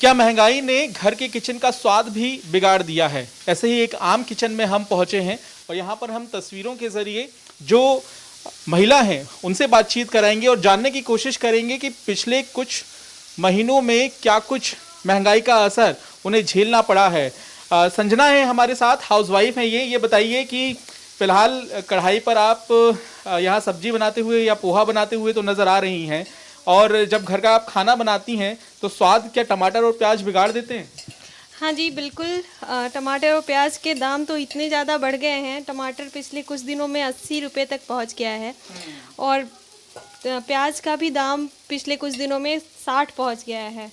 क्या महंगाई ने घर के किचन का स्वाद भी बिगाड़ दिया है? ऐसे ही एक आम किचन में हम पहुंचे हैं और यहाँ पर हम तस्वीरों के जरिए जो महिला हैं उनसे बातचीत कराएंगे और जानने की कोशिश करेंगे कि पिछले कुछ महीनों में क्या कुछ महंगाई का असर उन्हें झेलना पड़ा है। संजना है हमारे साथ, हाउसवाइफ हैं ये बताइए कि फिलहाल कढ़ाई पर आप यहाँ सब्जी बनाते हुए या पोहा बनाते हुए तो नज़र आ रही हैं, और जब घर का आप खाना बनाती हैं तो स्वाद क्या टमाटर और प्याज बिगाड़ देते हैं? हाँ जी बिल्कुल। टमाटर और प्याज के दाम तो इतने ज़्यादा बढ़ गए हैं। टमाटर पिछले कुछ दिनों में 80 रुपये तक पहुंच गया है और प्याज का भी दाम पिछले कुछ दिनों में 60 पहुंच गया है।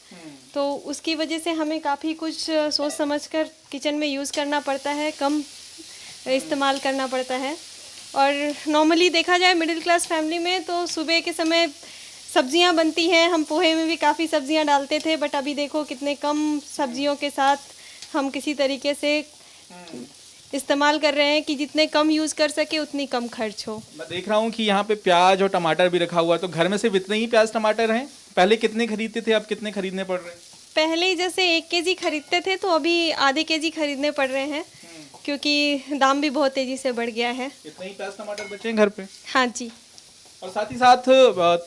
तो उसकी वजह से हमें काफ़ी कुछ सोच समझकर किचन में यूज़ करना पड़ता है, कम इस्तेमाल करना पड़ता है। और नॉर्मली देखा जाए मिडिल क्लास फैमिली में तो सुबह के समय सब्जियां बनती हैं, हम पोहे में भी काफ़ी सब्जियां डालते थे, बट अभी देखो कितने कम सब्जियों के साथ हम किसी तरीके से इस्तेमाल कर रहे हैं कि जितने कम यूज़ कर सके उतनी कम खर्च हो। मैं देख रहा हूँ कि यहाँ पे प्याज और टमाटर भी रखा हुआ है, तो घर में सिर्फ इतने ही प्याज टमाटर हैं? पहले कितने खरीदते थे, अब कितने खरीदने पड़ रहे हैं? पहले जैसे 1 केजी खरीदते थे तो अभी आधे केजी खरीदने पड़ रहे हैं, क्योंकि दाम भी बहुत तेज़ी से बढ़ गया है। इतने ही प्याज टमाटर बचे हैं घर पे? हाँ जी। और साथ ही साथ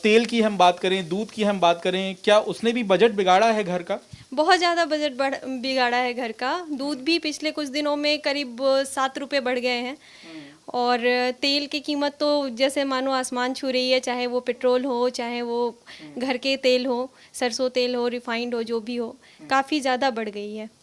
तेल की हम बात करें, दूध की हम बात करें, क्या उसने भी बजट बिगाड़ा है घर का? बहुत ज़्यादा बजट बिगाड़ा है घर का। दूध भी पिछले कुछ दिनों में करीब 7 रुपये बढ़ गए हैं और तेल की कीमत तो जैसे मानो आसमान छू रही है, चाहे वो पेट्रोल हो, चाहे वो घर के तेल हो, सरसों तेल हो, रिफाइंड हो, जो भी हो, काफ़ी ज़्यादा बढ़ गई है।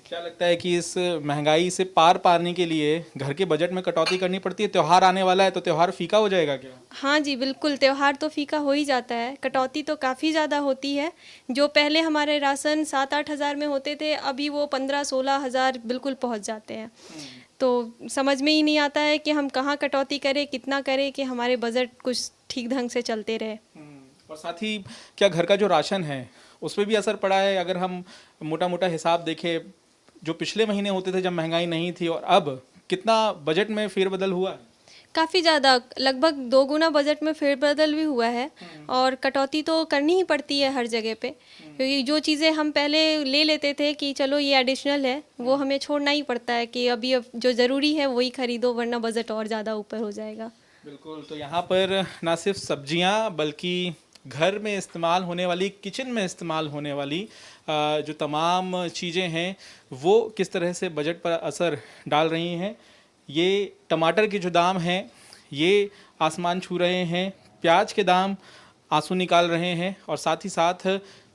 क्या लगता है कि इस महंगाई से पार पाने के लिए घर के बजट में कटौती करनी पड़ती है? त्योहार आने वाला है तो त्योहार फीका हो जाएगा क्या? हाँ जी बिल्कुल, त्योहार तो फीका हो ही जाता है। कटौती तो काफ़ी ज़्यादा होती है। जो पहले हमारे राशन 7-8 हज़ार में होते थे, अभी वो 15-16 हज़ार बिल्कुल पहुंच जाते हैं। तो समझ में ही नहीं आता है कि हम कहाँ कटौती करें, कितना करें कि हमारे बजट कुछ ठीक ढंग से चलते रहे। और साथ ही क्या घर का जो राशन है उस पर भी असर पड़ा है? अगर हम मोटा मोटा हिसाब देखें, जो पिछले महीने होते थे जब महंगाई नहीं थी और अब कितना बजट में फेरबदल हुआ है? काफ़ी ज़्यादा, लगभग 2 गुना बजट में फेरबदल भी हुआ है। और कटौती तो करनी ही पड़ती है हर जगह पे, क्योंकि जो चीज़ें हम पहले ले लेते थे कि चलो ये एडिशनल है, वो हमें छोड़ना ही पड़ता है कि अभी अब जो ज़रूरी है वही खरीदो, वरना बजट और ज़्यादा ऊपर हो जाएगा। बिल्कुल। तो यहाँ पर ना सिर्फ सब्जियाँ बल्कि घर में इस्तेमाल होने वाली, किचन में इस्तेमाल होने वाली जो तमाम चीज़ें हैं वो किस तरह से बजट पर असर डाल रही हैं। ये टमाटर के जो दाम हैं ये आसमान छू रहे हैं, प्याज के दाम आंसू निकाल रहे हैं, और साथ ही साथ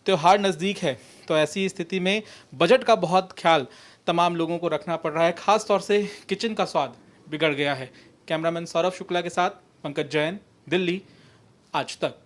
त्यौहार नज़दीक है, तो ऐसी स्थिति में बजट का बहुत ख्याल तमाम लोगों को रखना पड़ रहा है। ख़ास तौर से किचन का स्वाद बिगड़ गया है। कैमरामैन सौरभ शुक्ला के साथ पंकज जैन, दिल्ली, आज तक।